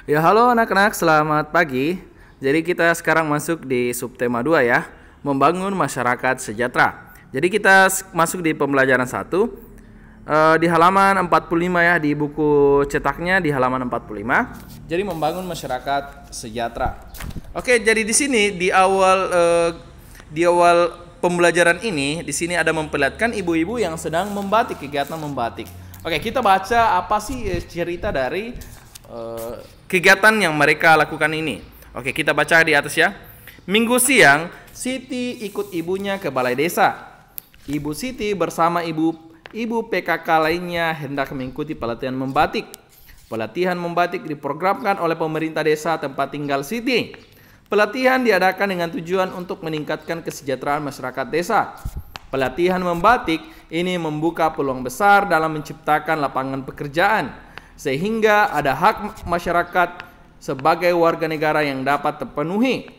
Ya, halo anak-anak, selamat pagi. Jadi kita sekarang masuk di subtema 2 ya, membangun masyarakat sejahtera. Jadi kita masuk di pembelajaran 1 di halaman 45 ya, di buku cetaknya di halaman 45. Jadi membangun masyarakat sejahtera. Oke, jadi di sini di awal pembelajaran ini, di sini ada memperlihatkan ibu-ibu yang sedang membatik, kegiatan membatik. Oke, kita baca apa sih cerita dari kegiatan yang mereka lakukan ini. Oke, kita baca di atas ya. Minggu siang, Siti ikut ibunya ke balai desa. Ibu Siti bersama ibu PKK lainnya hendak mengikuti pelatihan membatik. Pelatihan membatik diprogramkan oleh pemerintah desa tempat tinggal Siti. Pelatihan diadakan dengan tujuan untuk meningkatkan kesejahteraan masyarakat desa. Pelatihan membatik ini membuka peluang besar dalam menciptakan lapangan pekerjaan, sehingga ada hak masyarakat sebagai warga negara yang dapat terpenuhi.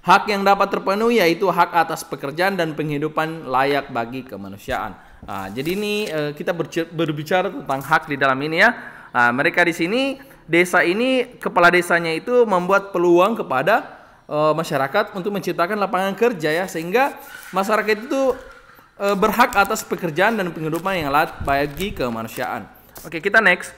Hak yang dapat terpenuhi yaitu hak atas pekerjaan dan penghidupan layak bagi kemanusiaan. Jadi ini kita berbicara tentang hak di dalam ini ya. Mereka di sini, desa ini, kepala desanya itu membuat peluang kepada masyarakat untuk menciptakan lapangan kerja ya, sehingga masyarakat itu berhak atas pekerjaan dan penghidupan yang layak bagi kemanusiaan. Oke, kita next.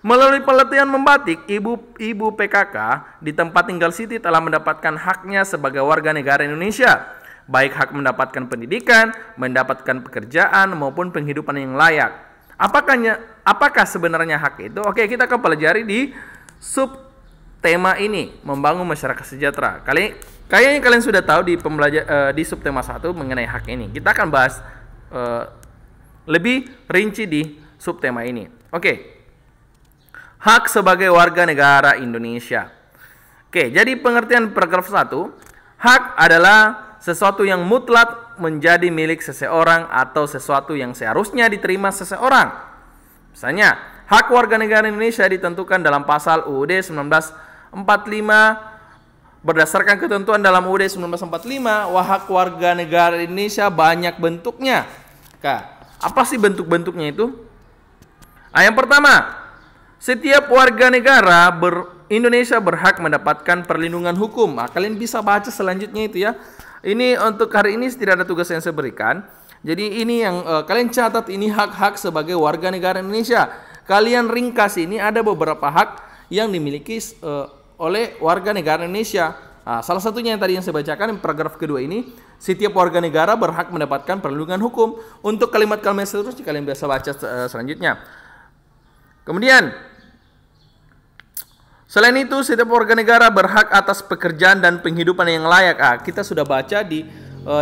Melalui pelatihan membatik, ibu PKK di tempat tinggal Siti telah mendapatkan haknya sebagai warga negara Indonesia, baik hak mendapatkan pendidikan, mendapatkan pekerjaan, maupun penghidupan yang layak. Apakah sebenarnya hak itu? Oke, kita akan pelajari di subtema ini, membangun masyarakat sejahtera. Kayaknya kalian sudah tahu di subtema 1 mengenai hak ini. Kita akan bahas lebih rinci di subtema ini. Oke. Hak sebagai warga negara Indonesia. Oke, jadi pengertian paragraf 1, hak adalah sesuatu yang mutlak menjadi milik seseorang atau sesuatu yang seharusnya diterima seseorang. Misalnya, hak warga negara Indonesia ditentukan dalam pasal UUD 1945. Berdasarkan ketentuan dalam UUD 1945, hak warga negara Indonesia banyak bentuknya. Apa sih bentuk-bentuknya itu? Yang pertama, setiap warga negara Indonesia berhak mendapatkan perlindungan hukum. Kalian bisa baca selanjutnya itu ya. Ini untuk hari ini tidak ada tugas yang saya berikan. Jadi ini yang kalian catat, ini hak-hak sebagai warga negara Indonesia. Kalian ringkas, ini ada beberapa hak yang dimiliki oleh warga negara Indonesia. Salah satunya yang tadi yang saya bacakan, paragraf kedua ini, setiap warga negara berhak mendapatkan perlindungan hukum. Untuk kalimat-kalimat seterusnya kalian bisa baca selanjutnya. Kemudian, selain itu, setiap warga negara berhak atas pekerjaan dan penghidupan yang layak. Kita sudah baca di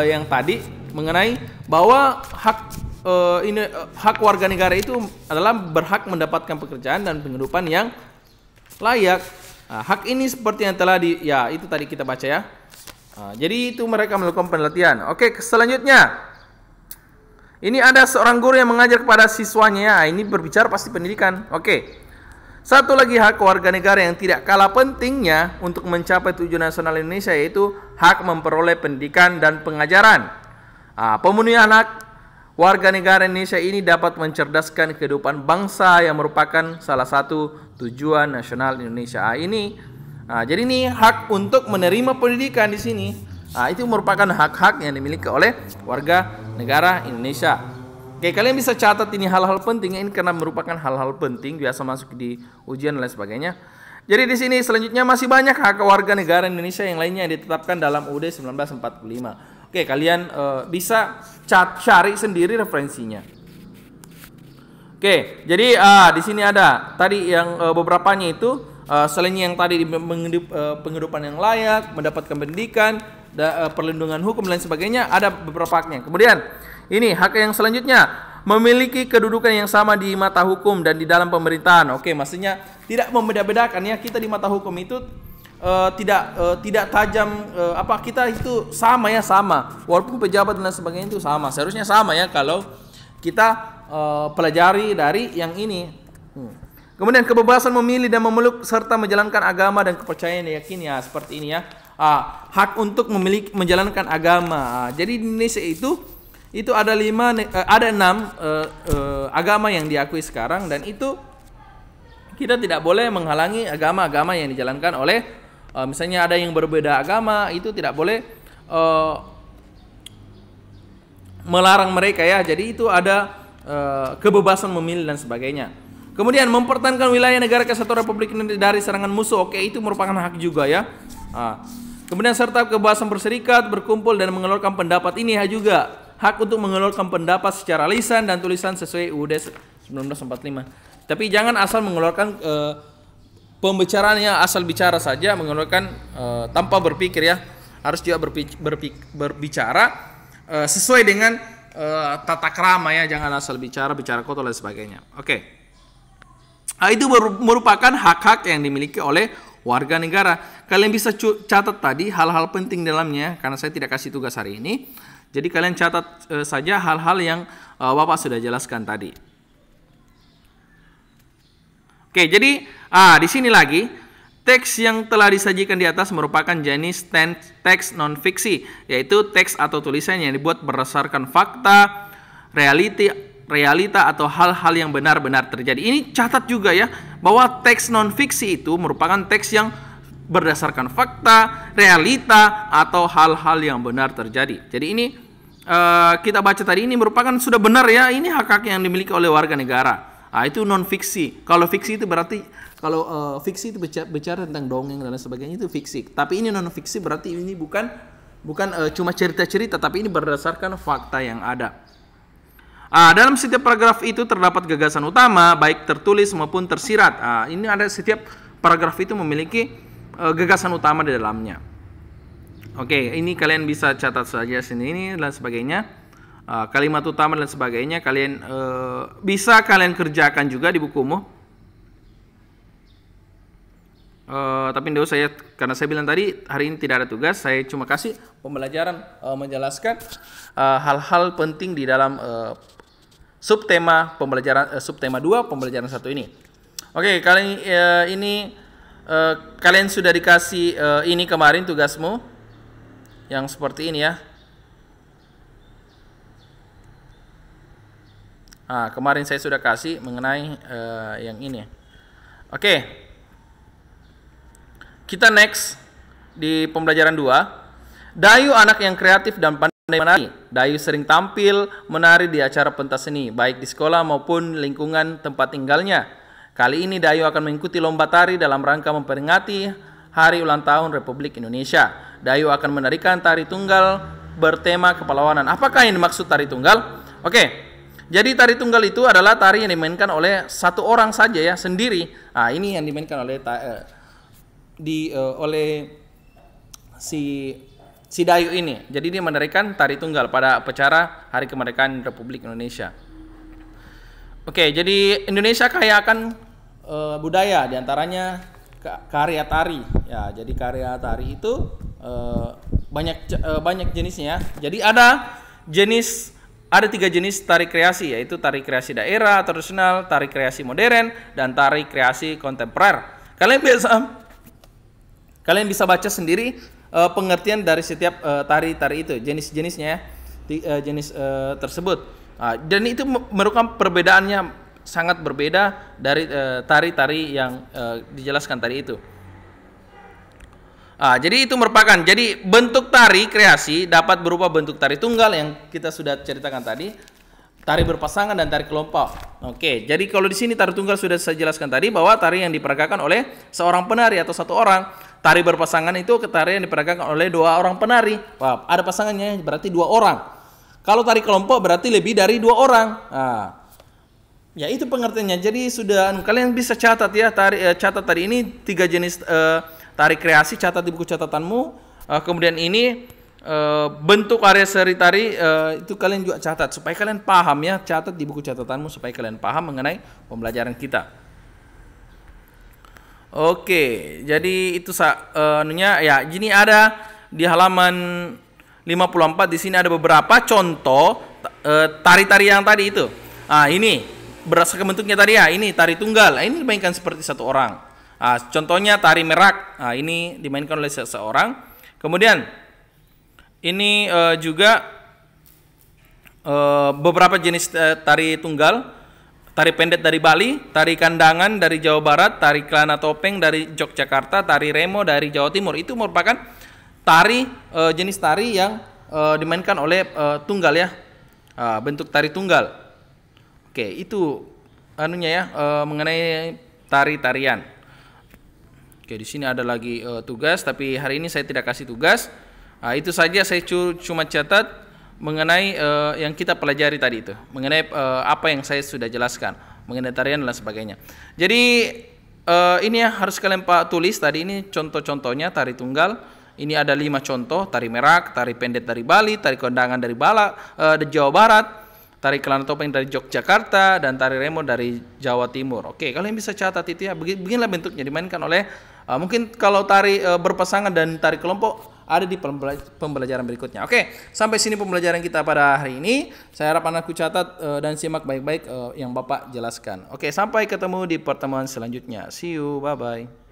yang tadi mengenai bahwa hak warga negara itu adalah berhak mendapatkan pekerjaan dan penghidupan yang layak. Hak ini seperti yang telah itu tadi kita baca ya. Jadi itu mereka melakukan penelitian. Oke, selanjutnya. Ini ada seorang guru yang mengajar kepada siswanya. Ini berbicara pasti pendidikan. Oke. Satu lagi hak warga negara yang tidak kalah pentingnya untuk mencapai tujuan nasional Indonesia, yaitu hak memperoleh pendidikan dan pengajaran. Pemenuhan hak warga negara Indonesia ini dapat mencerdaskan kehidupan bangsa yang merupakan salah satu tujuan nasional Indonesia. Jadi ini hak untuk menerima pendidikan di sini. Itu merupakan hak-hak yang dimiliki oleh warga negara Indonesia. Oke, kalian bisa catat ini hal-hal penting ini karena merupakan hal-hal penting biasa masuk di ujian dan lain sebagainya. Jadi di sini selanjutnya masih banyak hak warga negara Indonesia yang lainnya yang ditetapkan dalam UUD 1945. Oke, kalian bisa cari sendiri referensinya. Oke, jadi di sini ada tadi yang beberapanya itu selain yang tadi penghidupan yang layak, mendapatkan pendidikan, perlindungan hukum dan lain sebagainya, ada beberapa haknya. Kemudian ini hak yang selanjutnya, memiliki kedudukan yang sama di mata hukum dan di dalam pemerintahan. Oke, maksudnya tidak membeda-bedakan ya, kita di mata hukum itu tidak tajam kita itu sama ya, sama. Walaupun pejabat dan lain sebagainya itu sama. Seharusnya sama ya kalau kita pelajari dari yang ini. Kemudian kebebasan memilih dan memeluk serta menjalankan agama dan kepercayaan yang yakin ya, seperti ini ya. Hak untuk menjalankan agama. Jadi di Indonesia itu ada 6 agama yang diakui sekarang, dan itu kita tidak boleh menghalangi agama-agama yang dijalankan oleh misalnya ada yang berbeda agama, itu tidak boleh melarang mereka ya. Jadi itu ada kebebasan memilih dan sebagainya. Kemudian mempertahankan wilayah negara kesatuan Republik Indonesia dari serangan musuh. Oke, itu merupakan hak juga ya. Kemudian serta kebebasan berserikat, berkumpul dan mengeluarkan pendapat, ini juga hak untuk mengeluarkan pendapat secara lisan dan tulisan sesuai UUD 1945. Tapi jangan asal mengeluarkan pembicaraannya asal bicara saja, mengeluarkan tanpa berpikir ya. Harus juga berbicara sesuai dengan tata krama ya, jangan asal bicara kotor dan sebagainya. Oke. Itu merupakan hak-hak yang dimiliki oleh warga negara. Kalian bisa catat tadi hal-hal penting dalamnya, karena saya tidak kasih tugas hari ini. Jadi kalian catat saja hal-hal yang Bapak sudah jelaskan tadi. Oke, jadi di sini lagi teks yang telah disajikan di atas merupakan jenis teks non-fiksi, yaitu teks atau tulisan yang dibuat berdasarkan fakta, realita atau hal-hal yang benar-benar terjadi. Ini catat juga ya, bahwa teks non-fiksi itu merupakan teks yang berdasarkan fakta, realita atau hal-hal yang benar terjadi. Jadi ini kita baca tadi ini merupakan sudah benar ya, ini hak-hak yang dimiliki oleh warga negara. Itu non-fiksi. Kalau fiksi itu berarti fiksi itu bicara tentang dongeng dan sebagainya, itu fiksi. Tapi ini non-fiksi berarti ini bukan cuma cerita-cerita, tapi ini berdasarkan fakta yang ada. Dalam setiap paragraf itu terdapat gagasan utama, baik tertulis maupun tersirat. Ini ada setiap paragraf itu memiliki gagasan utama di dalamnya. Oke, ini kalian bisa catat saja sini ini dan sebagainya. Kalimat utama dan sebagainya kalian bisa kalian kerjakan juga di bukumu. Tapi tidak usah ya, karena saya bilang tadi hari ini tidak ada tugas. Saya cuma kasih pembelajaran menjelaskan hal-hal penting di dalam subtema pembelajaran subtema 2 pembelajaran 1 ini. Oke, kali ini kalian sudah dikasih ini kemarin tugasmu yang seperti ini ya. Kemarin saya sudah kasih mengenai yang ini. Oke. Kita next di pembelajaran 2. Dayu anak yang kreatif dan pandai menari. Dayu sering tampil menari di acara pentas seni, baik di sekolah maupun lingkungan tempat tinggalnya. Kali ini Dayu akan mengikuti lomba tari dalam rangka memperingati Hari Ulang Tahun Republik Indonesia. Dayu akan menarikan tari tunggal bertema kepahlawanan. Apakah yang dimaksud tari tunggal? Oke, jadi tari tunggal itu adalah tari yang dimainkan oleh satu orang saja ya, sendiri. Ini yang dimainkan oleh oleh si Dayu ini. Jadi dia menarikan tari tunggal pada acara Hari Kemerdekaan Republik Indonesia. Oke, jadi Indonesia kaya akan budaya, diantaranya karya tari. Ya, jadi karya tari itu banyak jenisnya. Jadi ada 3 jenis tari kreasi, yaitu tari kreasi daerah, tradisional, tari kreasi modern, dan tari kreasi kontemporer. Kalian bisa baca sendiri pengertian dari setiap tari-tari itu, jenis-jenisnya, jenis tersebut. Dan itu merupakan perbedaannya sangat berbeda dari tari-tari yang dijelaskan tadi itu. Jadi itu merupakan, jadi bentuk tari kreasi dapat berupa bentuk tari tunggal yang kita sudah ceritakan tadi, tari berpasangan dan tari kelompok. Oke, jadi kalau di sini tari tunggal sudah saya jelaskan tadi bahwa tari yang diperagakan oleh seorang penari atau satu orang. Tari berpasangan itu tari yang diperagakan oleh 2 orang penari. Ada pasangannya berarti 2 orang. Kalau tari kelompok berarti lebih dari 2 orang. Ya itu pengertiannya. Jadi sudah kalian bisa catat ya, catat tadi ini 3 jenis tari kreasi, catat di buku catatanmu. Kemudian ini bentuk area seri tari itu kalian juga catat supaya kalian paham ya, catat di buku catatanmu supaya kalian paham mengenai pembelajaran kita. Oke, jadi itu ya, ini ada di halaman 54 di sini ada beberapa contoh tari-tari yang tadi itu. Ini berdasarkan bentuknya tadi ya, ini tari tunggal. Ini dimainkan seperti satu orang. Contohnya tari merak. Ini dimainkan oleh seseorang. Kemudian ini juga beberapa jenis tari tunggal. tari pendek dari Bali, tari kandangan dari Jawa Barat, tari kelana topeng dari Yogyakarta, tari remo dari Jawa Timur. Itu merupakan tari jenis tari yang dimainkan oleh tunggal ya, bentuk tari tunggal. Oke, itu anunya ya, mengenai tari-tarian. Oke, di sini ada lagi tugas, tapi hari ini saya tidak kasih tugas. Itu saja, saya cuma catat mengenai yang kita pelajari tadi itu, mengenai apa yang saya sudah jelaskan mengenai tarian dan sebagainya. Jadi ini ya harus kalian tulis tadi, ini contoh-contohnya tari tunggal. Ini ada 5 contoh: tari merak, tari pendek dari Bali, tari kondangan dari dari Jawa Barat, tari kelana topeng dari Yogyakarta, dan tari remo dari Jawa Timur. Oke, kalian bisa catat itu ya. Beginilah bentuknya dimainkan oleh mungkin kalau tari berpasangan dan tari kelompok ada di pembelajaran berikutnya. Oke, sampai sini pembelajaran kita pada hari ini. Saya harap anakku catat dan simak baik-baik yang Bapak jelaskan. Oke, sampai ketemu di pertemuan selanjutnya. See you, bye-bye.